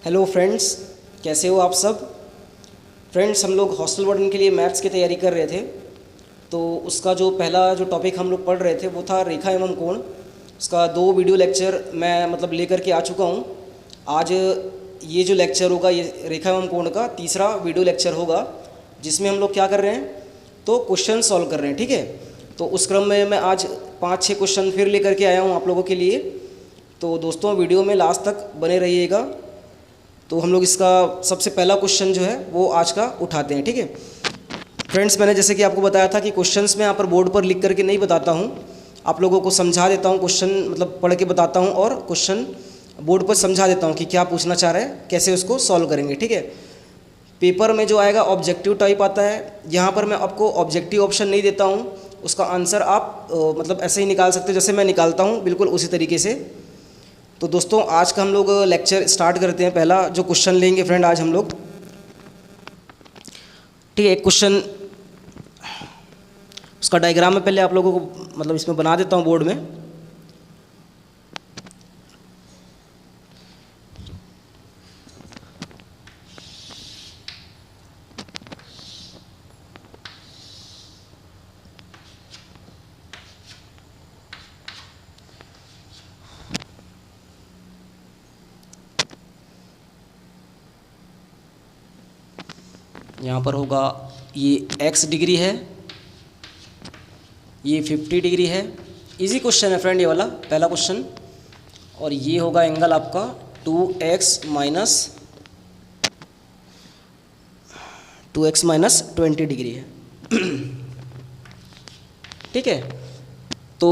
Hello friends, कैसे हो आप सब। फ्रेंड्स, हम लोग हॉस्टल वार्डन के लिए मैथ्स की तैयारी कर रहे थे। तो उसका जो पहला टॉपिक हम लोग पढ़ रहे थे वो था रेखा एवं कोण। उसका 2 वीडियो लेक्चर मैं लेकर के आ चुका हूँ। आज ये जो लेक्चर होगा ये रेखा एवं कोण का तीसरा वीडियो लेक्चर होगा, जिसमें हम लोग क्या कर रहे हैं तो क्वेश्चन सॉल्व कर रहे हैं। ठीक है, तो उस क्रम में मैं आज 5-6 क्वेश्चन फिर लेकर के आया हूँ आप लोगों के लिए। तो दोस्तों, वीडियो में लास्ट तक बने रहिएगा। तो हम लोग इसका सबसे पहला क्वेश्चन जो है वो आज का उठाते हैं। ठीक है फ्रेंड्स, मैंने जैसे कि आपको बताया था कि क्वेश्चंस मैं यहाँ पर बोर्ड पर लिख करके नहीं बताता हूँ, आप लोगों को समझा देता हूँ। क्वेश्चन पढ़ के बताता हूँ और क्वेश्चन बोर्ड पर समझा देता हूँ कि क्या पूछना चाह रहा है, कैसे उसको सॉल्व करेंगे। ठीक है, पेपर में जो आएगा ऑब्जेक्टिव टाइप आता है। यहाँ पर मैं आपको ऑब्जेक्टिव ऑप्शन नहीं देता हूँ, उसका आंसर आप ऐसे ही निकाल सकते हो जैसे मैं निकालता हूँ, बिल्कुल उसी तरीके से। तो दोस्तों, आज का हम लोग लेक्चर स्टार्ट करते हैं। पहला जो क्वेश्चन लेंगे फ्रेंड आज हम लोग, ठीक है। एक क्वेश्चन, उसका डायग्राम में पहले आप लोगों को इसमें बना देता हूँ बोर्ड में। यहाँ पर होगा ये x डिग्री है, ये 50 डिग्री है। इजी क्वेश्चन है फ्रेंड ये वाला पहला क्वेश्चन। और ये होगा एंगल आपका 2x माइनस 20 डिग्री है। ठीक है, तो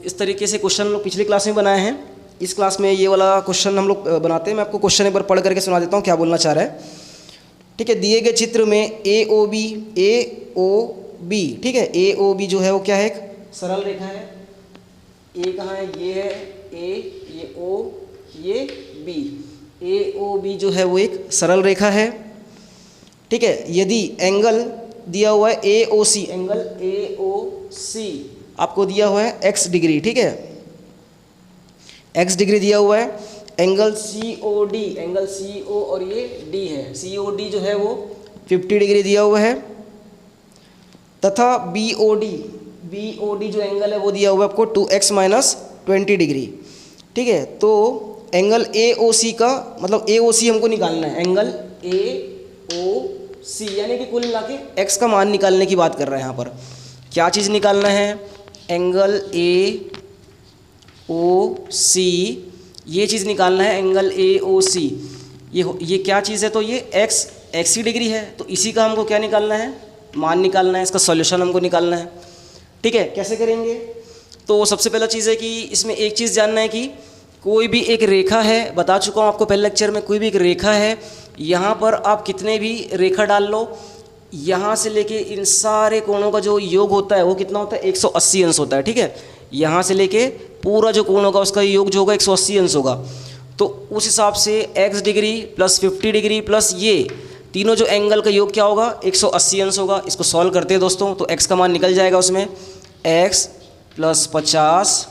इस तरीके से क्वेश्चन हम लोग पिछली क्लास में बनाए हैं। इस क्लास में ये वाला क्वेश्चन हम लोग बनाते हैं। मैं आपको क्वेश्चन एक बार पढ़ करके सुना देता हूँ क्या बोलना चाह रहा है। ठीक है, दिए गए चित्र में AOB, ठीक है, AOB जो है वो क्या है, एक सरल रेखा है। A कहाँ है, ये है A, ये O, ये B। AOB जो है वो एक सरल रेखा है। ठीक है, यदि एंगल दिया हुआ है AOC, एंगल AOC आपको दिया हुआ है x डिग्री। ठीक है, x डिग्री दिया हुआ है। एंगल COD, एंगल CO और ये D है, COD जो है वो 50 डिग्री दिया हुआ है। तथा BOD जो एंगल है वो दिया हुआ है आपको 2x माइनस 20 डिग्री। ठीक है, तो एंगल AOC का AOC हमको निकालना है। एंगल AOC यानी कि कुल मिला के x का मान निकालने की बात कर रहे हैं। यहाँ पर क्या चीज़ निकालना है, एंगल AOC, ये चीज़ निकालना है। एंगल AOC ये क्या चीज़ है, तो ये x डिग्री है, तो इसी का हमको क्या निकालना है, मान निकालना है। इसका सॉल्यूशन हमको निकालना है। ठीक है, कैसे करेंगे, तो सबसे पहला चीज़ है कि इसमें एक चीज़ जानना है कि कोई भी एक रेखा है, बता चुका हूँ आपको पहले लेक्चर में, कोई भी एक रेखा है, यहाँ पर आप कितने भी रेखा डाल लो, यहाँ से लेके इन सारे कोणों का जो योग होता है वो कितना होता है, 180 अंश होता है। ठीक है, यहाँ से लेके पूरा जो कोण होगा उसका योग जो होगा 180 अंश होगा। तो उस हिसाब से x degree plus 50 degree plus ये तीनों जो एंगल का योग क्या होगा, 180 अंश होगा। इसको सॉल्व करते हैं दोस्तों, तो x का मान निकल जाएगा उसमें, x प्लस 50,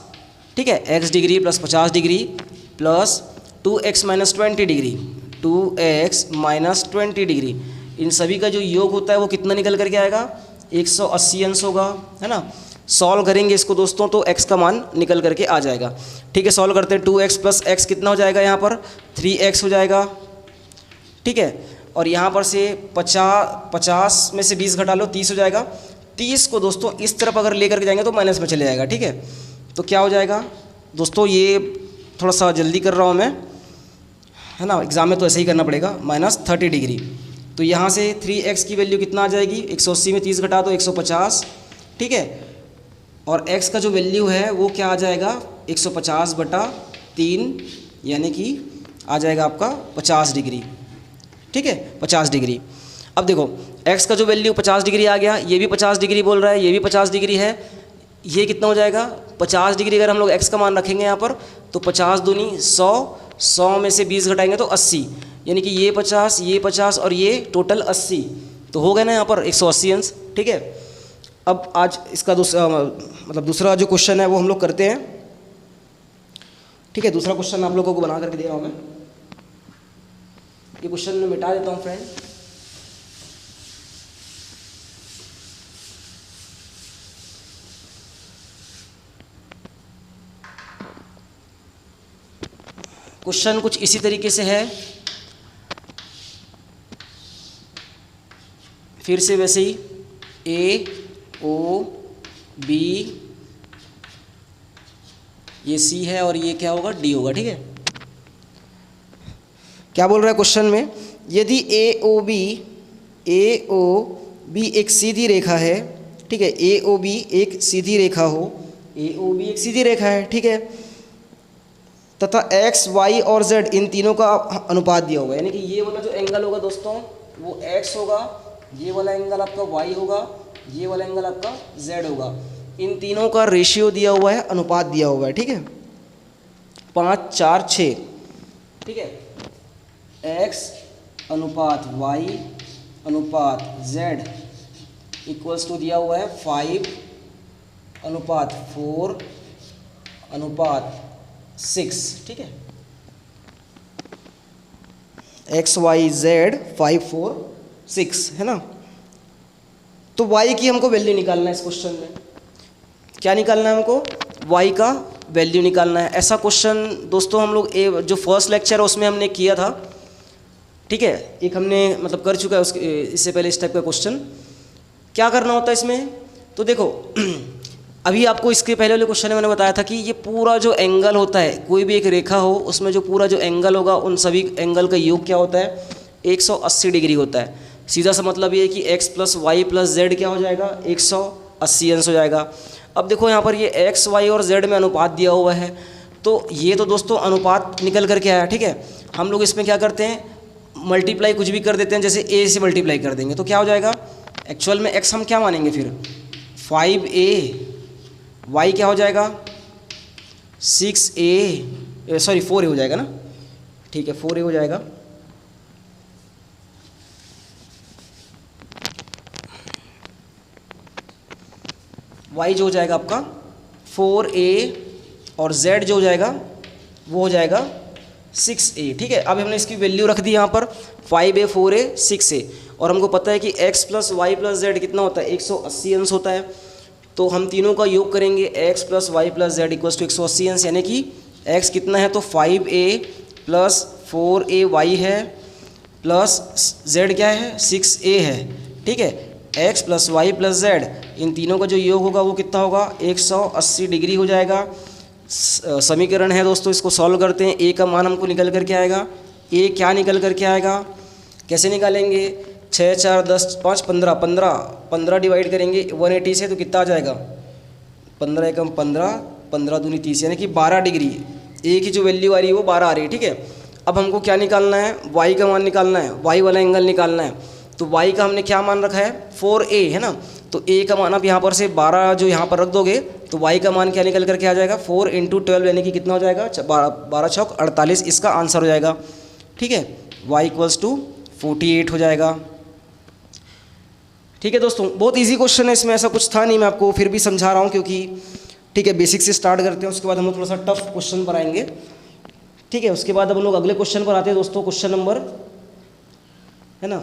ठीक है, x degree plus 50 degree plus 2x minus 20 degree, 2x minus 20 degree, इन सभी का जो योग होता है वो कितना निकल करके आएगा, 180 अंश होगा, है ना। सॉल्व करेंगे इसको दोस्तों तो x का मान निकल करके आ जाएगा। ठीक है, सॉल्व करते हैं। 2x प्लस x कितना हो जाएगा, यहाँ पर 3x हो जाएगा। ठीक है, और यहाँ पर से 50 में से 20 घटा लो, 30 हो जाएगा। 30 को दोस्तों इस तरफ अगर लेकर के जाएंगे तो माइनस में चले जाएगा। ठीक है, तो क्या हो जाएगा दोस्तों, ये थोड़ा सा जल्दी कर रहा हूँ मैं, है ना, एग्जाम में तो ऐसे ही करना पड़ेगा, माइनस 30 डिग्री। तो यहाँ से 3x की वैल्यू कितना आ जाएगी, 180 में 30 घटा दो 150। ठीक है, और x का जो वैल्यू है वो क्या आ जाएगा, 150/3 यानी कि आ जाएगा आपका 50 डिग्री। ठीक है, 50 डिग्री। अब देखो x का जो वैल्यू 50 डिग्री आ गया, ये भी 50 डिग्री बोल रहा है, ये भी 50 डिग्री है, ये कितना हो जाएगा 50 डिग्री। अगर हम लोग x का मान रखेंगे यहाँ पर तो 50 दूनी 100, 100 में से 20 घटाएंगे तो 80, यानी कि ये 50 और ये टोटल 80, तो हो गया ना यहाँ पर 180 अंश। ठीक है, अब आज इसका दूसरा जो क्वेश्चन है वो हम लोग करते हैं। ठीक है, दूसरा क्वेश्चन आप लोगों को बना करके दे रहा हूँ मैं। ये क्वेश्चन में मिटा देता हूँ फ्रेंड। क्वेश्चन कुछ इसी तरीके से है, फिर से वैसे ही ए ओ बी, ये सी है और ये क्या होगा, डी होगा। ठीक है, क्या बोल रहा है क्वेश्चन में, यदि ए ओ बी एक सीधी रेखा है, ठीक है, ए ओ बी एक सीधी रेखा हो, ए ओ बी एक सीधी रेखा है, ठीक है, तथा एक्स वाई और जेड इन तीनों का अनुपात दिया होगा, यानी कि ये वाला जो एंगल होगा दोस्तों वो एक्स होगा, ये वाला एंगल आपका वाई होगा, ये वाला एंगल आपका जेड होगा, इन तीनों का रेशियो दिया हुआ है, अनुपात दिया हुआ है। ठीक है, 5 4 6, ठीक है, एक्स अनुपात वाई अनुपात जेड इक्वल्स टू दिया हुआ है 5 अनुपात 4 अनुपात 6। ठीक है, एक्स वाई जेड 5 4 6 है ना। तो y की हमको वैल्यू निकालना है इस क्वेश्चन में। क्या निकालना है हमको, y का वैल्यू निकालना है। ऐसा क्वेश्चन दोस्तों हम लोग जो फर्स्ट लेक्चर है उसमें हमने किया था। ठीक है, एक हमने मतलब कर चुका है उसके इससे पहले इस टाइप का क्वेश्चन। क्या करना होता है इसमें, तो देखो अभी आपको इसके पहले वाले क्वेश्चन में मैंने बताया था कि ये पूरा जो एंगल होता है, कोई भी एक रेखा हो उसमें जो पूरा जो एंगल होगा उन सभी एंगल का योग क्या होता है, 180 डिग्री होता है। सीधा सा मतलब ये है कि x plus Y plus z क्या हो जाएगा, 180 अंश हो जाएगा। अब देखो यहाँ पर ये x y और z में अनुपात दिया हुआ है, तो ये तो दोस्तों अनुपात निकल करके आया। ठीक है, हम लोग इसमें क्या करते हैं, मल्टीप्लाई कुछ भी कर देते हैं, जैसे a से मल्टीप्लाई कर देंगे तो क्या हो जाएगा, एक्चुअल में x हम क्या मानेंगे फिर 5a, y क्या हो जाएगा 6a, सॉरी 4a हो जाएगा ना। ठीक है, 4a हो जाएगा। y जो हो जाएगा आपका 4a और z जो हो जाएगा वो हो जाएगा 6a। ठीक है, अब हमने इसकी वैल्यू रख दी यहाँ पर 5a 4a 6a, और हमको पता है कि x plus Y plus z कितना होता है, 180 अंश होता है। तो हम तीनों का योग करेंगे, x plus Y plus z equals to 180 अंश, यानी कि x कितना है तो 5a प्लस 4ay है प्लस z क्या है 6a है। ठीक है, x plus Y plus Z इन तीनों का जो योग होगा वो कितना होगा, 180 डिग्री हो जाएगा। समीकरण है दोस्तों, इसको सॉल्व करते हैं। a का मान हमको निकल करके आएगा, a क्या निकल करके आएगा, कैसे निकालेंगे, 6 4 10 5 15 15 डिवाइड करेंगे 180 से तो कितना आ जाएगा, 15 एकम 15 15 दूनी 30, यानी कि 12 डिग्री। a की जो वैल्यू आ रही है वो 12 आ रही है। ठीक है, अब हमको क्या निकालना है, y का मान निकालना है, y वाला एंगल निकालना है। तो y का हमने क्या मान रखा है 4a है ना, तो a का मान आप यहाँ पर से 12 जो यहाँ पर रख दोगे तो y का मान क्या निकल करके आ जाएगा 4 × 12, यानी कि कितना हो जाएगा 12 चौक 48, इसका आंसर हो जाएगा। ठीक है, y इक्वल्स टू 48 हो जाएगा। ठीक है दोस्तों, बहुत इजी क्वेश्चन है, इसमें ऐसा कुछ था नहीं, मैं आपको फिर भी समझा रहा हूँ क्योंकि ठीक है बेसिक से स्टार्ट करते हैं, उसके बाद हम लोग थोड़ा सा टफ क्वेश्चन पर आएंगे। ठीक है, उसके बाद अब हम लोग अगले क्वेश्चन पर आते हैं दोस्तों। क्वेश्चन नंबर है ना,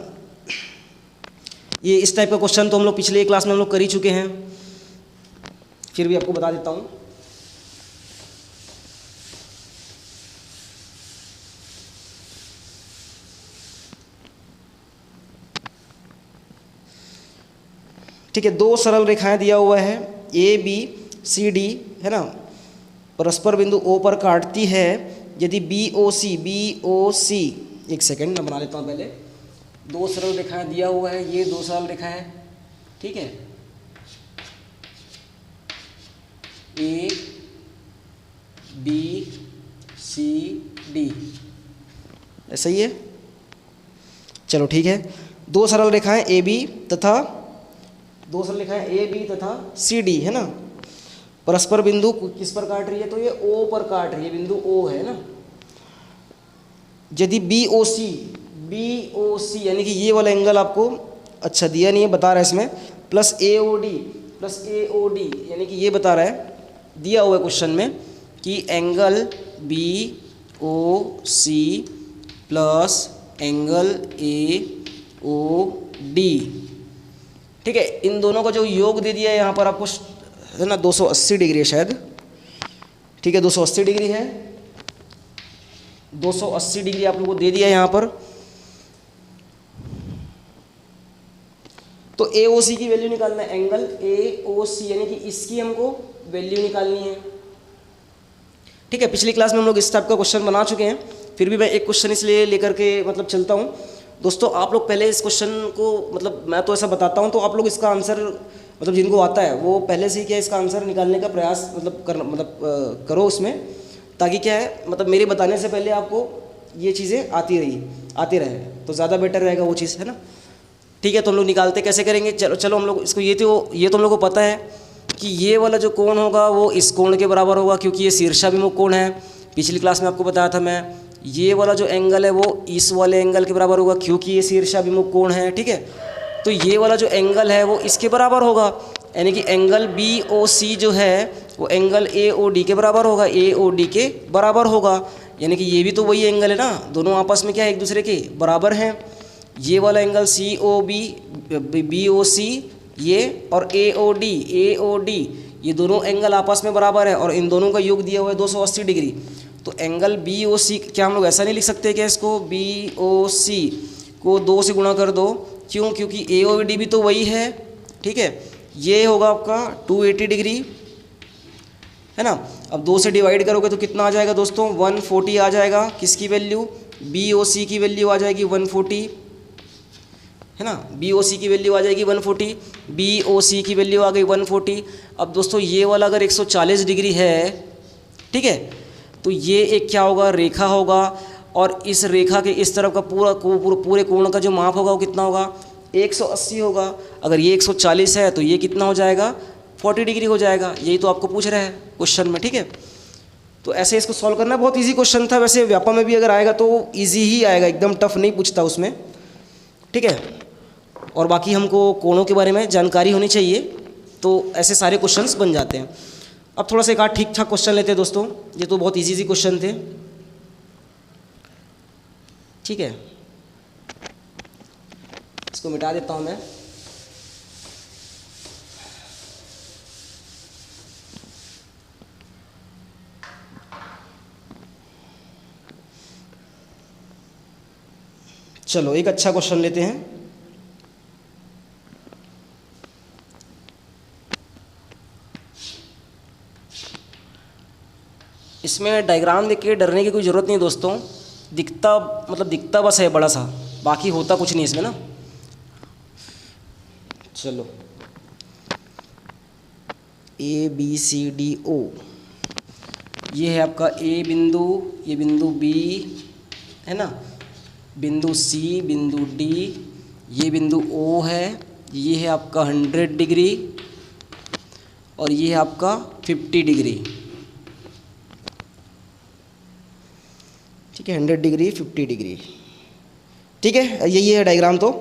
ये इस टाइप का क्वेश्चन तो हम लोग पिछले क्लास में हम लोग कर ही चुके हैं, फिर भी आपको बता देता हूँ। ठीक है, दो सरल रेखाएं दिया हुआ है ए बी सी डी है ना, परस्पर बिंदु ओ पर काटती है। यदि बी ओ सी, एक सेकेंड मैं बना लेता हूँ पहले। दो सरल रेखाएं दिया हुआ है, ये दो सरल रेखाएं, ठीक है, ए बी सी डी, ऐसा ही है। चलो ठीक है, दो सरल रेखाएं ए बी तथा सी डी है ना, परस्पर बिंदु किस पर काट रही है, तो ये ओ पर काट रही है, बिंदु ओ है ना। यदि बी ओ सी यानी कि ये वाला एंगल आपको अच्छा दिया नहीं है, बता रहा है इसमें, प्लस ए ओ डी यानी कि ये बता रहा है, दिया हुआ है क्वेश्चन में कि angle B O C plus angle A O D, ठीक है। इन दोनों का जो योग दे दिया है यहाँ पर आपको, है ना, 280 डिग्री है शायद, ठीक है, 280 डिग्री है, 280 डिग्री आप लोगों को दे दिया है यहाँ पर। तो ए ओ सी की वैल्यू निकालना है, एंगल ए ओ सी यानी कि इसकी हमको वैल्यू निकालनी है, ठीक है। पिछली क्लास में हम लोग इस टाइप का क्वेश्चन बना चुके हैं, फिर भी मैं एक क्वेश्चन इसलिए लेकर के मतलब चलता हूँ। दोस्तों आप लोग पहले इस क्वेश्चन को, मतलब मैं तो ऐसा बताता हूँ, तो आप लोग इसका आंसर, मतलब जिनको आता है वो पहले से ही क्या इसका आंसर निकालने का प्रयास करो उसमें, ताकि क्या है, मतलब मेरे बताने से पहले आपको ये चीज़ें आती रहे तो ज़्यादा बेटर रहेगा वो चीज़, है ना। ठीक है, तो हम लोग निकालते कैसे करेंगे, चलो हम लोग इसको, ये तो हम लोग को पता है कि ये वाला जो कोण होगा वो इस कोण के बराबर होगा, क्योंकि ये शीर्षाभिमुख कोण है। पिछली क्लास में आपको बताया था मैं, ये वाला जो एंगल है वो इस वाले एंगल के बराबर होगा, क्योंकि ये शीर्षाभिमुख कोण है, ठीक है। तो ये वाला जो एंगल है वो इसके बराबर होगा, यानी कि एंगल बी ओ सी जो है वो एंगल ए ओ डी के बराबर होगा, ए ओ डी के बराबर होगा, यानी कि ये भी तो वही एंगल है ना, दोनों आपस में क्या है, एक दूसरे के बराबर हैं। ये वाला angle C O B O सी ये और ए ओ डी ये दोनों एंगल आपस में बराबर है, और इन दोनों का योग दिया हुआ है 280 डिग्री। तो एंगल बी ओ सी, क्या हम लोग ऐसा नहीं लिख सकते क्या, इसको बी ओ सी को 2 से गुणा कर दो, क्यों, क्योंकि ए ओ डी भी तो वही है, ठीक है। ये होगा आपका 280 डिग्री, है ना। अब 2 से डिवाइड करोगे तो कितना आ जाएगा दोस्तों, 140 आ जाएगा, किसकी वैल्यू, बी ओ सी की वैल्यू आ जाएगी 140, है ना। बी ओ सी की वैल्यू आ जाएगी 140, बी ओ सी की वैल्यू आ गई 140। अब दोस्तों ये वाला अगर 140 डिग्री है, ठीक है, तो ये एक क्या होगा, रेखा होगा, और इस रेखा के इस तरफ का पूरे कोण का जो माप होगा वो कितना होगा, 180 होगा। अगर ये 140 है तो ये कितना हो जाएगा, 40 डिग्री हो जाएगा। यही तो आपको पूछ रहा है क्वेश्चन में, ठीक है। तो ऐसे इसको सॉल्व करना बहुत इजी क्वेश्चन था। वैसे व्यापा में भी अगर आएगा तो इजी ही आएगा, एकदम टफ नहीं पूछता उसमें, ठीक है। और बाकी हमको कोणों के बारे में जानकारी होनी चाहिए, तो ऐसे सारे क्वेश्चंस बन जाते हैं। अब थोड़ा सा एक आध ठीक ठाक क्वेश्चन लेते हैं दोस्तों, ये तो बहुत इजी क्वेश्चन थे, ठीक है। इसको मिटा देता हूं मैं। चलो एक अच्छा क्वेश्चन लेते हैं। इसमें डायग्राम देख के डरने की कोई ज़रूरत नहीं दोस्तों, दिखता बस है बड़ा सा, बाकी होता कुछ नहीं इसमें ना। चलो ए बी सी डी ओ, ये है आपका ए बिंदु, ये बिंदु बी है ना, बिंदु सी, बिंदु डी, ये बिंदु ओ है, ये है आपका 100 डिग्री और ये है आपका 50 डिग्री, ठीक है, 100 डिग्री 50 डिग्री, ठीक है। यही है डायग्राम। तो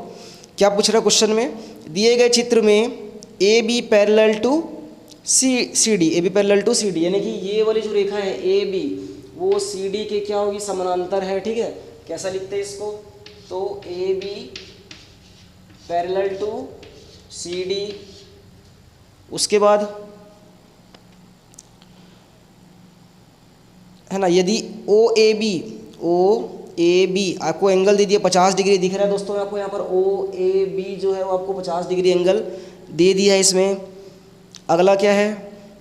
क्या पूछ रहा है क्वेश्चन में, दिए गए चित्र में A B parallel to C D, A B parallel to C D, यानी कि ये वाली जो रेखा है ए बी वो सी डी के क्या होगी, समानांतर है, ठीक है। कैसा लिखते हैं इसको, तो A B parallel to C D, उसके बाद है ना, यदि ओ ए बी आपको एंगल दे दिया 50 डिग्री, दिख रहा है दोस्तों आपको यहाँ पर, ओ ए बी जो है वो आपको 50 डिग्री एंगल दे दिया है इसमें। अगला क्या है,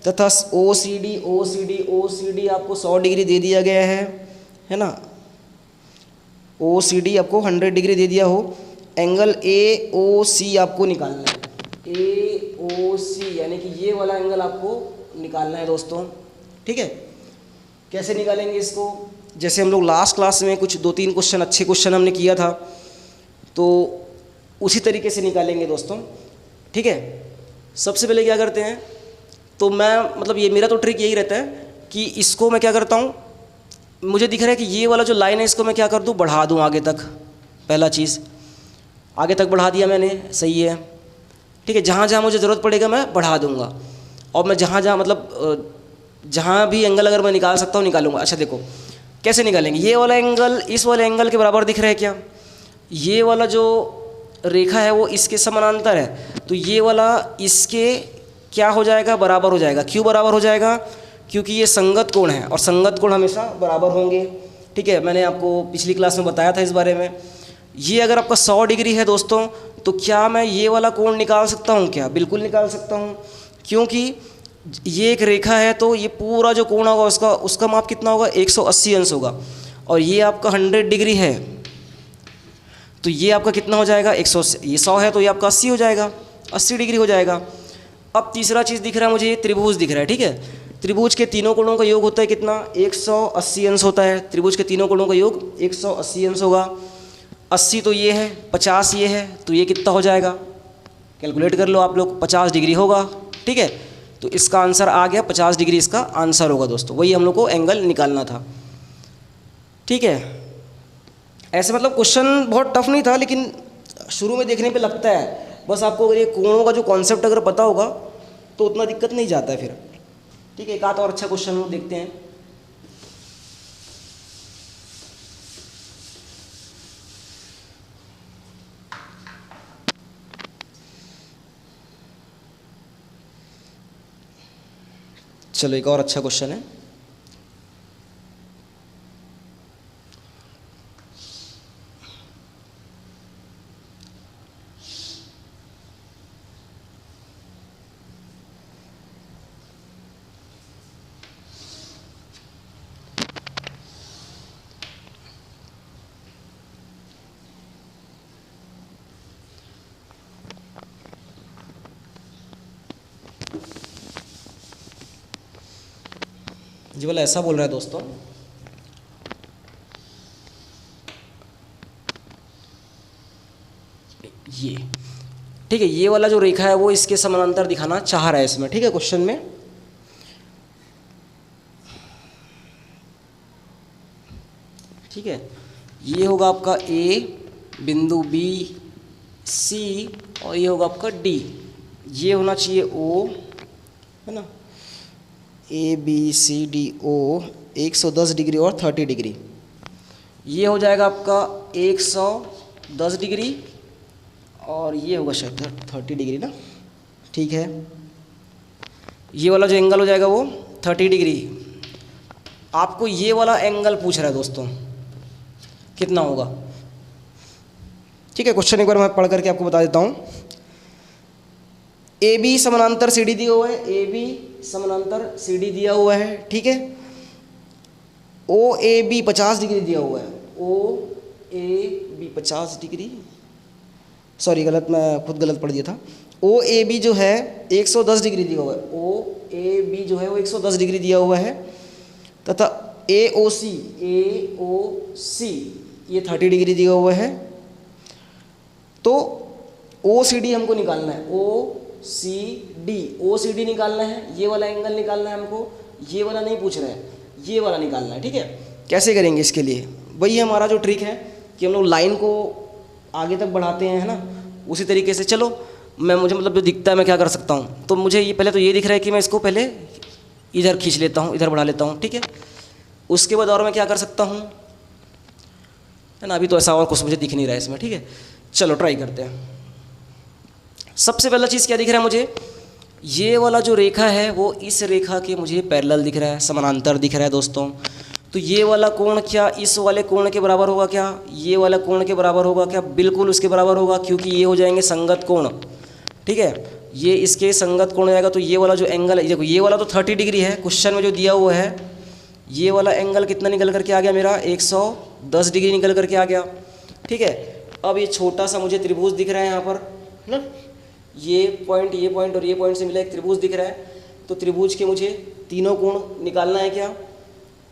तथा ओ सी डी आपको 100 डिग्री दे दिया गया है ना, ओ सी डी आपको 100 डिग्री दे दिया हो। एंगल ए ओ सी आपको निकालना है, ए ओ सी यानी कि ये वाला एंगल आपको निकालना है दोस्तों, ठीक है। कैसे निकालेंगे इसको, जैसे हम लोग लास्ट क्लास में कुछ 2-3 क्वेश्चन अच्छे क्वेश्चन हमने किया था, तो उसी तरीके से निकालेंगे दोस्तों, ठीक है। सबसे पहले क्या करते हैं, तो मैं ये मेरा तो ट्रिक यही रहता है कि इसको मैं क्या करता हूँ, मुझे दिख रहा है कि ये वाला जो लाइन है इसको मैं क्या कर दूँ, बढ़ा दूँ आगे तक। पहला चीज़ आगे तक बढ़ा दिया मैंने, सही है, ठीक है। जहाँ जहाँ मुझे ज़रूरत पड़ेगा मैं बढ़ा दूँगा, और मैं जहाँ भी एंगल अगर मैं निकाल सकता हूँ निकालूंगा। अच्छा देखो कैसे निकालेंगे, ये वाला एंगल इस वाले एंगल के बराबर दिख रहा है क्या, ये वाला जो रेखा है वो इसके समानांतर है, तो ये वाला इसके क्या हो जाएगा, बराबर हो जाएगा। क्यों बराबर हो जाएगा? क्योंकि ये संगत कोण है और संगत कोण हमेशा बराबर होंगे। ठीक है, मैंने आपको पिछली क्लास में बताया था इस बारे में। ये अगर आपका 100 डिग्री है दोस्तों, तो क्या मैं ये वाला कोण निकाल सकता हूँ क्या? बिल्कुल निकाल सकता हूँ, क्योंकि ये एक रेखा है, तो ये पूरा जो कोण होगा उसका माप कितना होगा, 180 अंश होगा। और ये आपका 100 डिग्री है, तो ये आपका कितना हो जाएगा, 180। ये 100 है तो ये आपका 80 हो जाएगा, 80 डिग्री हो जाएगा। अब तीसरा चीज़ दिख रहा है मुझे, ये त्रिभुज दिख रहा है। ठीक है, त्रिभुज के तीनों कोणों का योग होता है कितना, 180 अंश होता है। त्रिभुज के तीनों कोणों का योग 180 अंश होगा। 80 तो ये है, 50 ये है, तो ये कितना हो जाएगा, कैलकुलेट कर लो आप लोग, 50 डिग्री होगा। ठीक है, तो इसका आंसर आ गया 50 डिग्री, इसका आंसर होगा दोस्तों। वही हम लोग को एंगल निकालना था। ठीक है, ऐसे मतलब क्वेश्चन बहुत टफ नहीं था, लेकिन शुरू में देखने पे लगता है। बस आपको अगर ये कोणों का जो कॉन्सेप्ट अगर पता होगा तो उतना दिक्कत नहीं जाता है फिर। ठीक है, एक आध और अच्छा क्वेश्चन हम देखते हैं। चलो एक और अच्छा क्वेश्चन है। जी वाला ऐसा बोल रहा है दोस्तों, ये ठीक है, ये वाला जो रेखा है वो इसके समानांतर दिखाना चाह रहा है इसमें। ठीक है, क्वेश्चन में ठीक है, ये होगा आपका ए, बिंदु बी, सी, और ये होगा आपका डी। ये होना चाहिए ओ, है ना, A B C D O, 110 degree और 30 डिग्री। ये हो जाएगा आपका 110 डिग्री और ये होगा शायद 30 डिग्री ना। ठीक है, ये वाला जो एंगल हो जाएगा वो 30 डिग्री। आपको ये वाला एंगल पूछ रहा है दोस्तों, कितना होगा। ठीक है, क्वेश्चन एक बार मैं पढ़ करके आपको बता देता हूँ। ए बी समानांतर सी डी दिया हुआ है, ए बी समानांतर सी डी दिया हुआ है। ठीक है, ओ ए बी 50 डिग्री दिया हुआ है, ओ ए बी 50 डिग्री, सॉरी गलत, मैं खुद गलत पढ़ दिया था। ओ ए बी जो है 110 डिग्री दिया हुआ है, ओ ए बी जो है वो 110 डिग्री दिया हुआ है, तथा ए ओ सी ये 30 डिग्री दिया हुआ है। तो ओ सी डी हमको निकालना है, ओ सी डी निकालना है, ये वाला एंगल निकालना है हमको। ये वाला नहीं पूछ रहा है, ये वाला निकालना है। ठीक है, कैसे करेंगे इसके लिए, वही हमारा जो ट्रिक है कि हम लोग लाइन को आगे तक बढ़ाते हैं, है ना, उसी तरीके से। चलो मुझे मतलब जो दिखता है मैं क्या कर सकता हूँ, तो मुझे ये पहले तो ये दिख रहा है कि मैं इसको पहले इधर खींच लेता हूँ, इधर बढ़ा लेता हूँ। ठीक है, उसके बाद और मैं क्या कर सकता हूँ, है ना, अभी तो ऐसा और कुछ मुझे दिख नहीं रहा है इसमें। ठीक है, चलो ट्राई करते हैं। सबसे पहला चीज़ क्या दिख रहा है मुझे, ये वाला जो रेखा है वो इस रेखा के मुझे पैरेलल दिख रहा है, समानांतर दिख रहा है दोस्तों। तो ये वाला कोण क्या इस वाले कोण के बराबर होगा क्या, ये वाला कोण के बराबर होगा क्या, बिल्कुल उसके बराबर होगा, क्योंकि ये हो जाएंगे संगत कोण। ठीक है, ये इसके संगत कोण हो जाएगा। तो ये वाला जो एंगल है, देखो ये वाला तो 30 डिग्री है, क्वेश्चन में जो दिया हुआ है, ये वाला एंगल कितना निकल करके आ गया मेरा, 110 डिग्री निकल करके आ गया। ठीक है, अब ये छोटा सा मुझे त्रिभुज दिख रहा है यहाँ पर, है ना, ये पॉइंट और ये पॉइंट से मिला एक त्रिभुज दिख रहा है। तो त्रिभुज के मुझे तीनों कोण निकालना है क्या,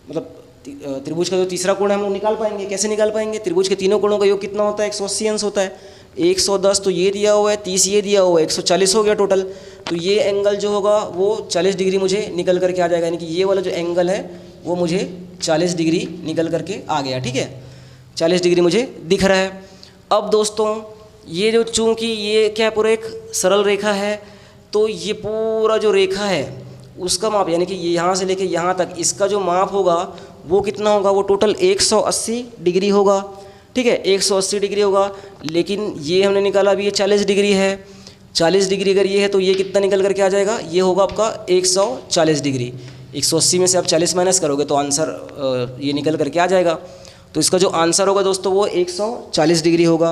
मतलब त्रिभुज का जो तीसरा कोण है हम लोग निकाल पाएंगे। कैसे निकाल पाएंगे, त्रिभुज के तीनों कोणों का योग कितना होता है, 180 अंश होता है। 110 तो ये दिया हुआ है, 30 ये दिया हुआ है, 140 हो गया टोटल। तो ये एंगल जो होगा वो 40 डिग्री मुझे निकल करके आ जाएगा, यानी कि ये वाला जो एंगल है वो मुझे 40 डिग्री निकल करके आ गया। ठीक है, 40 डिग्री मुझे दिख रहा है। अब दोस्तों ये जो, चूँकि ये क्या पूरा एक सरल रेखा है, तो ये पूरा जो रेखा है उसका माप, यानी कि यहाँ से लेके यहाँ तक इसका जो माप होगा वो कितना होगा, वो टोटल 180 डिग्री होगा। ठीक है, 180 डिग्री होगा। लेकिन ये हमने निकाला अभी ये 40 डिग्री है, 40 डिग्री अगर ये है तो ये कितना निकल करके आ जाएगा, ये होगा आपका 140 डिग्री। 180 में से आप 40 माइनस करोगे तो आंसर ये निकल करके आ जाएगा। तो इसका जो आंसर होगा दोस्तों वो 140 डिग्री होगा।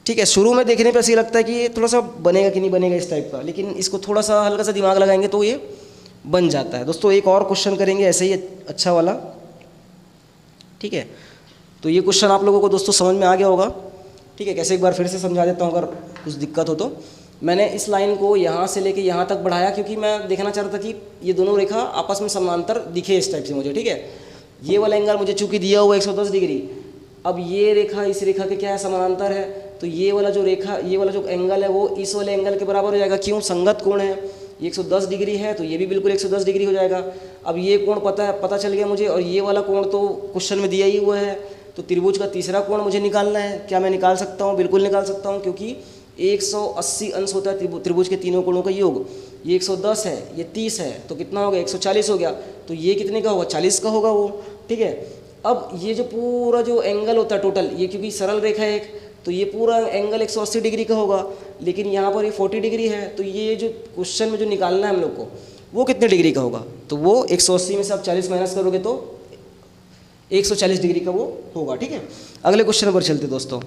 ठीक है, शुरू में देखने पे ऐसे लगता है कि ये थोड़ा सा बनेगा कि नहीं बनेगा इस टाइप का, लेकिन इसको थोड़ा सा हल्का सा दिमाग लगाएंगे तो ये बन जाता है। दोस्तों एक और क्वेश्चन करेंगे ऐसे ही अच्छा वाला। ठीक है, तो ये क्वेश्चन आप लोगों को दोस्तों समझ में आ गया होगा। ठीक है, कैसे एक बार फिर से समझा देता हूँ अगर कुछ दिक्कत हो तो। मैंने इस लाइन को यहाँ से लेके यहाँ तक बढ़ाया क्योंकि मैं देखना चाह रहा था कि ये दोनों रेखा आपस में समांतर दिखे इस टाइप से मुझे। ठीक है, ये वाला एंगल मुझे चूंकि दिया हुआ 110 डिग्री, अब ये रेखा इस रेखा के क्या है, समानांतर है। तो ये वाला जो रेखा, ये वाला जो एंगल है वो इस वाले एंगल के बराबर हो जाएगा। क्यों, संगत कोण है, ये 110 डिग्री है तो ये भी बिल्कुल 110 डिग्री हो जाएगा। अब ये कोण पता चल गया मुझे, और ये वाला कोण तो क्वेश्चन में दिया ही हुआ है। तो त्रिभुज का तीसरा कोण मुझे निकालना है। क्या मैं निकाल सकता हूँ? बिल्कुल निकाल सकता हूँ, क्योंकि 180 अंश होता है त्रिभुज के तीनों कोणों का योग। ये 110 है, ये 30 है, तो कितना हो गया, 140 हो गया। तो ये कितने का होगा, 40 का होगा वो। ठीक है, अब ये जो पूरा जो एंगल होता है टोटल, ये क्योंकि सरल रेखा है एक, तो ये पूरा एंगल 180 डिग्री का होगा। लेकिन यहाँ पर ये 40 डिग्री है, तो ये जो क्वेश्चन में जो निकालना है हम लोग को वो कितने डिग्री का होगा, तो वो 180 में से आप 40 माइनस करोगे तो 140 डिग्री का वो होगा। ठीक है, अगले क्वेश्चन पर चलते दोस्तों।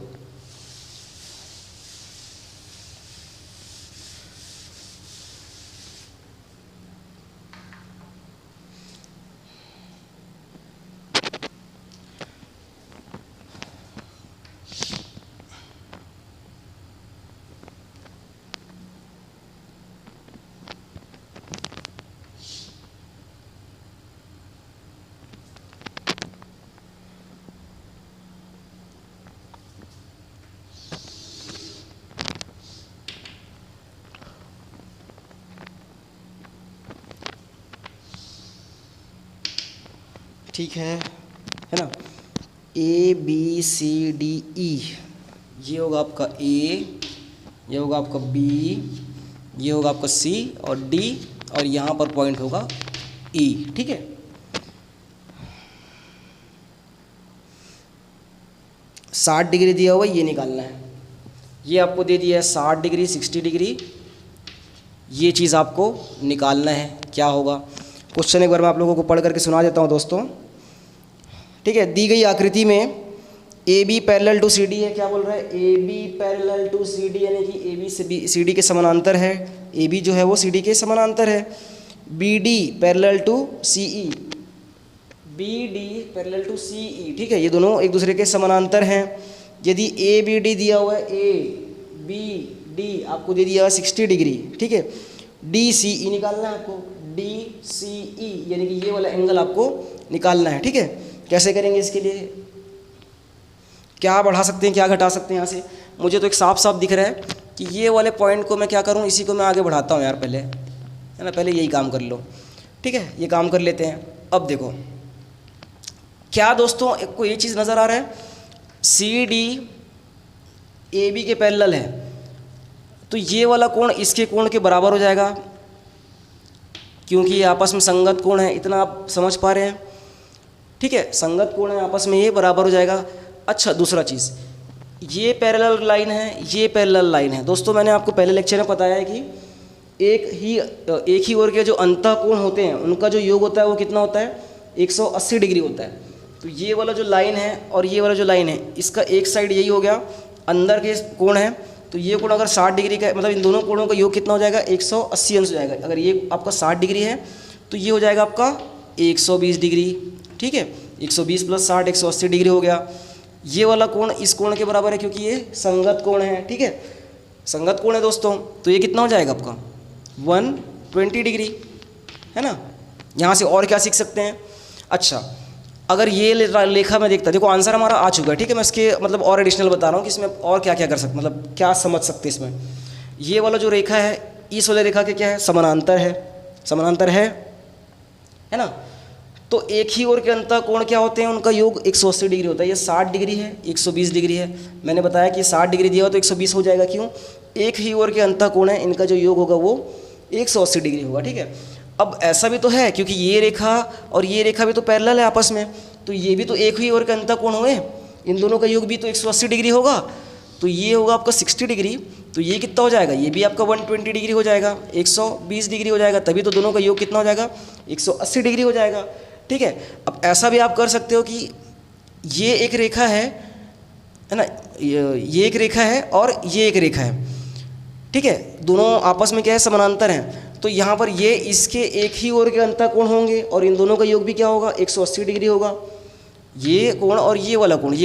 ठीक है ना, A B C D E, ये होगा आपका ए, ये होगा आपका बी, ये होगा आपका सी और डी, और यहाँ पर पॉइंट होगा ई। ठीक है, साठ डिग्री दिया हुआ ये निकालना है। ये आपको दे दिया है 60 डिग्री, 60 डिग्री, ये चीज़ आपको निकालना है। क्या होगा क्वेश्चन एक बार मैं आप लोगों को पढ़ करके सुना देता हूँ दोस्तों। ठीक है, दी गई आकृति में A B parallel to C D है। क्या बोल रहा है, A B parallel to C D, यानी कि ए बी सी डी के समानांतर है। ए बी जो है वो सी डी के समानांतर है। B D parallel to C E, B D parallel to C E. ठीक है, ये दोनों एक दूसरे के समानांतर हैं। यदि ए बी डी दिया हुआ है, ए बी डी आपको दे दिया हुआ 60 डिग्री। ठीक है, डी सी ई निकालना है आपको, डी सी ई, यानी कि ये वाला एंगल आपको निकालना है। ठीक है, कैसे करेंगे इसके लिए, क्या बढ़ा सकते हैं क्या घटा सकते हैं यहाँ से। मुझे तो एक साफ साफ दिख रहा है कि ये वाले पॉइंट को मैं क्या करूँ, इसी को मैं आगे बढ़ाता हूँ यार, पहले है ना, पहले यही काम कर लो। ठीक है, ये काम कर लेते हैं। अब देखो क्या दोस्तों, एक को ये चीज़ नज़र आ रहा है, सी डी ए बी के पैरेलल है, तो ये वाला कोण इसके कोण के बराबर हो जाएगा, क्योंकि ये आपस में संगत कोण है। इतना आप समझ पा रहे हैं। ठीक है, संगत कोण है, आपस में ये बराबर हो जाएगा। अच्छा, दूसरा चीज़, ये पैरेलल लाइन है, ये पैरेलल लाइन है। दोस्तों मैंने आपको पहले लेक्चर में बताया है कि एक ही ओर के जो अंतः कोण होते हैं उनका जो योग होता है वो कितना होता है, 180 डिग्री होता है। तो ये वाला जो लाइन है और ये वाला जो लाइन है, इसका एक साइड यही हो गया, अंदर के कोण है, तो ये कोण अगर 60 डिग्री का, मतलब इन दोनों कोणों का योग कितना हो जाएगा, 180 अंश हो जाएगा। अगर ये आपका 60 डिग्री है तो ये हो जाएगा आपका 120 डिग्री। ठीक है, 120 प्लस 60 180 डिग्री हो गया। ये वाला कोण इस कोण के बराबर है, क्योंकि ये संगत कोण है। ठीक है, संगत कोण है दोस्तों, तो ये कितना हो जाएगा आपका 120 डिग्री, है ना। यहाँ से और क्या सीख सकते हैं। अच्छा, अगर ये लेखा में देखता, देखो आंसर हमारा आ चुका है। ठीक है, मैं इसके मतलब और एडिशनल बता रहा हूँ कि इसमें और क्या क्या कर सकते, मतलब क्या समझ सकते इसमें। ये वाला जो रेखा है इस वाले रेखा के क्या है, समानांतर है, समानांतर है ना। तो एक ही ओर के अंतः कोण क्या होते हैं, उनका योग 180 डिग्री होता है। ये 60 डिग्री है, 120 डिग्री है। मैंने बताया कि 60 डिग्री दिया हो तो 120 हो जाएगा, क्यों, एक ही ओर के अंतः कोण है, इनका जो योग होगा वो 180 डिग्री होगा। ठीक है, अब ऐसा भी तो है, क्योंकि ये रेखा और ये रेखा भी तो पैरेलल है आपस में, तो ये भी तो एक ही ओर के अंतः कोण हुए, इन दोनों का योग भी तो 180 डिग्री होगा, तो ये होगा आपका 60 डिग्री, तो ये कितना हो जाएगा, ये भी आपका 120 डिग्री हो जाएगा, 120 डिग्री हो जाएगा, तभी तो दोनों का योग कितना हो जाएगा, 180 डिग्री हो जाएगा। ठीक है, अब ऐसा भी आप कर सकते हो कि ये एक रेखा है ना, ये एक रेखा है और ये एक रेखा है, ठीक है, दोनों आपस में क्या है, समानांतर हैं, तो यहाँ पर ये इसके एक ही ओर के अंतःकोण होंगे और इन दोनों का योग भी क्या होगा, 180 डिग्री होगा। ये कोण और ये वाला कोण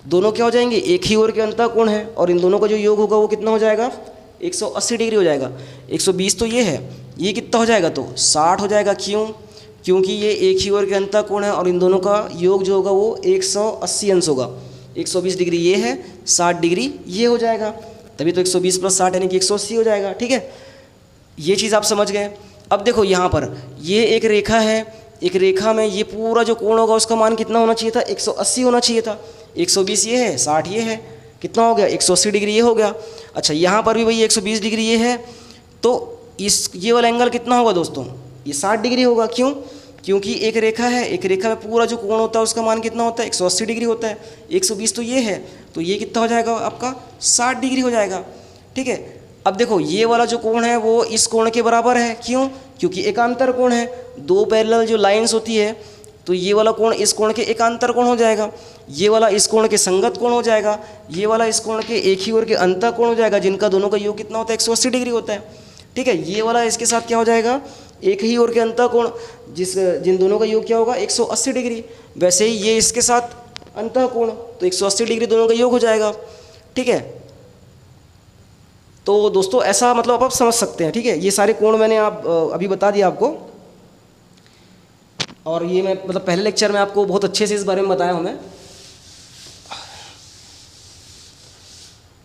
दोनों क्या हो जाएंगे, एक ही ओर के अंतःकोण है और इन दोनों का जो योग होगा वो कितना हो जाएगा, 180 डिग्री हो जाएगा। 120 तो ये है, ये कितना हो जाएगा, तो 60 हो जाएगा। क्यों, क्योंकि ये एक ही ओर के अंतःकोण है और इन दोनों का योग जो होगा वो 180 अंश होगा। 120 डिग्री ये है, 60 डिग्री ये हो जाएगा, तभी तो 120 + 60 यानी कि 180 हो जाएगा। ठीक है, ये चीज़ आप समझ गए। अब देखो यहाँ पर ये एक रेखा है, एक रेखा में ये पूरा जो कोण होगा उसका मान कितना होना चाहिए था, 180 होना चाहिए था। 120 ये है, 60 ये है, कितना हो गया, 180 डिग्री ये हो गया। अच्छा, यहाँ पर भी वही 120 डिग्री ये है, तो इस ये वाला एंगल कितना होगा दोस्तों, ये 60 डिग्री होगा। क्यों, क्योंकि एक रेखा है, एक रेखा में पूरा जो कोण होता है उसका मान कितना होता है, 180 डिग्री होता है। 120 तो ये है, तो ये कितना हो जाएगा आपका, 60 डिग्री हो जाएगा। ठीक है, अब देखो ये वाला जो कोण है वो इस कोण के बराबर है। क्यों, क्योंकि एकांतर कोण है, दो पैरेलल जो लाइंस होती है, तो ये वाला कोण इस कोण के एकांतर कोण हो जाएगा, ये वाला इस कोण के संगत कोण हो जाएगा, ये वाला इस कोण के एक ही ओर के अंतः कोण हो जाएगा, जिनका दोनों का योग कितना होता है, 180 डिग्री होता है। ठीक है, ये वाला इसके साथ क्या हो जाएगा, एक ही ओर के अंतः कोण, जिन दोनों का योग क्या होगा, 180 डिग्री। वैसे ही ये इसके साथ अंतः कोण, तो 180 डिग्री दोनों का योग हो जाएगा। ठीक है, तो दोस्तों ऐसा मतलब आप समझ सकते हैं। ठीक है, ये सारे कोण मैंने अभी बता दिया आपको, और ये मैं मतलब पहले लेक्चर में आपको बहुत अच्छे से इस बारे में बताया हूँ मैं।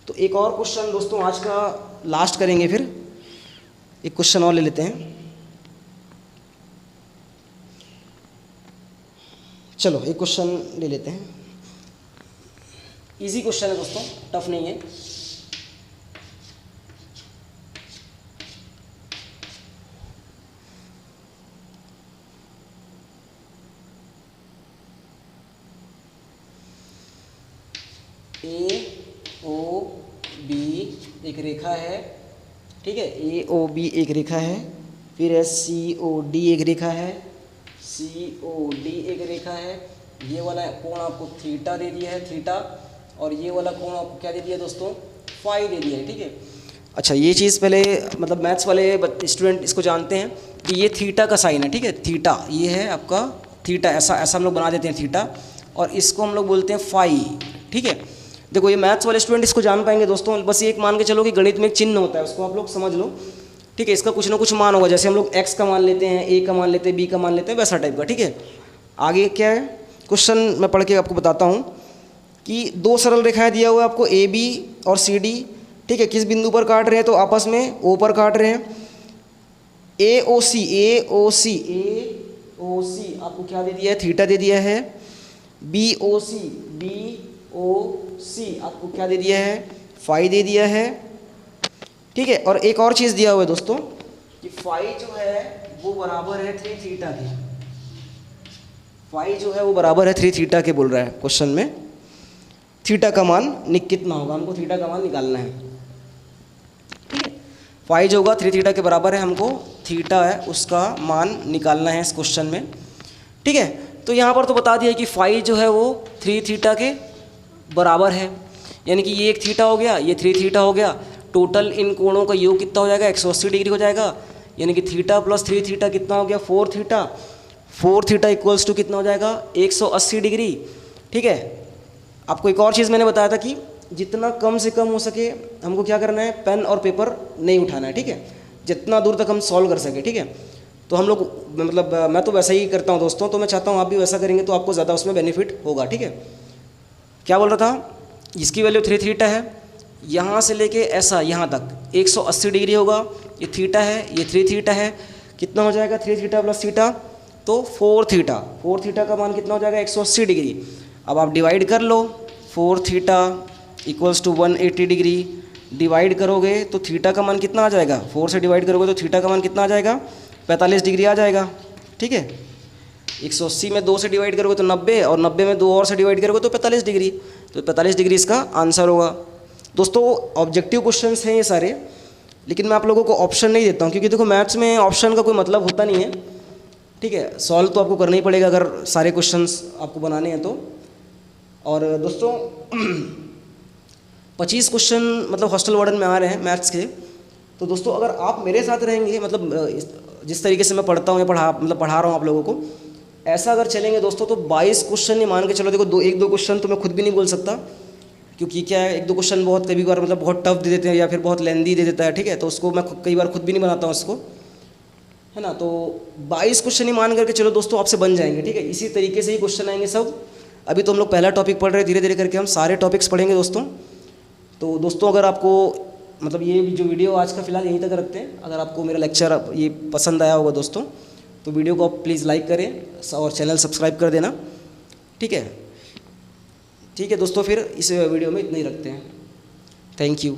तो एक और क्वेश्चन दोस्तों आज का लास्ट करेंगे, फिर एक क्वेश्चन और ले लेते हैं। चलो एक क्वेश्चन ले लेते हैं, इजी क्वेश्चन है दोस्तों, टफ नहीं है। AOB एक रेखा है, ठीक है, AOB एक रेखा है, फिर SCOD एक रेखा है, COD एक रेखा है। ये वाला कोण आपको थीटा दे दिया है, थीटा, और ये वाला कोण आपको क्या दे दिया है दोस्तों, फाई दे दिया है। ठीक है, अच्छा ये चीज़ पहले मतलब मैथ्स वाले स्टूडेंट इसको जानते हैं कि ये थीटा का साइन है। ठीक है, थीटा ये है आपका थीटा, ऐसा हम लोग बना देते हैं थीटा, और इसको हम लोग बोलते हैं फाई। ठीक है, देखो ये मैथ्स वाले स्टूडेंट इसको जान पाएंगे दोस्तों, बस एक मान के चलो कि गणित में एक चिन्ह होता है, उसको आप लोग समझ लो। ठीक है, इसका कुछ ना कुछ मान होगा, जैसे हम लोग x का मान लेते हैं, a का मान लेते हैं, b का मान लेते हैं, वैसा टाइप का। ठीक है, आगे क्या है क्वेश्चन मैं पढ़ के आपको बताता हूँ कि दो सरल रेखाएं दिया हुआ है आपको AB और CD। ठीक है, किस बिंदु पर काट रहे हैं, तो आपस में O पर काट रहे हैं। AOC आपको क्या दे दिया है, थीटा दे दिया है। BOC आपको क्या दे दिया है, फाई दे दिया है। ठीक है, और एक और चीज़ दिया हुआ है दोस्तों कि फाई जो है वो बराबर है 3 थीटा के। फाई जो है वो बराबर है 3 थीटा के बोल रहा है क्वेश्चन में। थीटा का मान कितना होगा, हमको थीटा का मान निकालना है। ठीक है, फाई जो होगा 3 थीटा के बराबर है, हमको थीटा है उसका मान निकालना है इस क्वेश्चन में। ठीक है, तो यहाँ पर तो बता दिया कि फाई जो है वो 3 थीटा के बराबर है, यानी कि ये एक थीटा हो गया, ये 3 थीटा हो गया, टोटल इन कोणों का योग कितना हो जाएगा, 180 डिग्री हो जाएगा, यानी कि थीटा प्लस 3 थीटा कितना हो गया, 4 थीटा। 4 थीटा इक्वल्स टू कितना हो जाएगा, 180 डिग्री। ठीक है, आपको एक और चीज़ मैंने बताया था कि जितना कम से कम हो सके हमको क्या करना है, पेन और पेपर नहीं उठाना है। ठीक है, जितना दूर तक हम सॉल्व कर सके। ठीक है, तो हम लोग मतलब मैं तो वैसा ही करता हूँ दोस्तों, तो मैं चाहता हूँ आप भी वैसा करेंगे तो आपको ज़्यादा उसमें बेनिफिट होगा। ठीक है, क्या बोल रहा था, इसकी वैल्यू 3 थीटा है, यहाँ से लेके ऐसा यहाँ तक 180 डिग्री होगा, ये थीटा है, ये 3 थीटा है, कितना हो जाएगा 3 थीटा प्लस थीटा, तो 4 थीटा। 4 थीटा का मान कितना हो जाएगा, 180 डिग्री। अब आप डिवाइड कर लो, 4 theta equals to 180 degree, divide करोगे तो थीटा का मान कितना आ जाएगा, 4 से डिवाइड करोगे तो थीटा का मान कितना आ जाएगा, 45 डिग्री आ जाएगा। ठीक है, 180 में 2 से डिवाइड करोगे तो 90, और 90 में 2 और से डिवाइड करोगे तो 45 डिग्री। तो 45 डिग्री इसका आंसर होगा। दोस्तों ऑब्जेक्टिव क्वेश्चंस हैं ये सारे, लेकिन मैं आप लोगों को ऑप्शन नहीं देता हूँ, क्योंकि देखो मैथ्स में ऑप्शन का कोई मतलब होता नहीं है, ठीक है। सॉल्व तो आपको करना ही पड़ेगा अगर सारे क्वेश्चंस आपको बनाने हैं तो। और दोस्तों 25 क्वेश्चन मतलब हॉस्टल वार्डन में आ रहे हैं मैथ्स के। तो दोस्तों अगर आप मेरे साथ रहेंगे, मतलब जिस तरीके से मैं पढ़ता हूँ या पढ़ा रहा हूँ आप लोगों को, ऐसा अगर चलेंगे दोस्तों तो 22 क्वेश्चन ही मान के चलो। देखो एक दो क्वेश्चन तो मैं खुद भी नहीं बोल सकता, क्योंकि क्या है, एक दो क्वेश्चन बहुत कभी बार मतलब बहुत टफ दे देते हैं या फिर बहुत लेंदी दे देता है, ठीक है। तो उसको मैं कई बार खुद भी नहीं बनाता हूँ उसको, है ना। तो 22 क्वेश्चन ही मान करके चलो दोस्तों, आपसे बन जाएंगे, ठीक है। इसी तरीके से ही क्वेश्चन आएंगे सब। अभी तो हम लोग पहला टॉपिक पढ़ रहे हैं, धीरे धीरे करके हम सारे टॉपिक्स पढ़ेंगे दोस्तों। तो दोस्तों अगर आपको मतलब ये जो वीडियो आज का फ़िलहाल यहीं तक रखते हैं। अगर आपको मेरा लेक्चर ये पसंद आया होगा दोस्तों, तो वीडियो को आप प्लीज़ लाइक करें और चैनल सब्सक्राइब कर देना, ठीक है। ठीक है दोस्तों, फिर इस वीडियो में इतना ही रखते हैं। Thank you.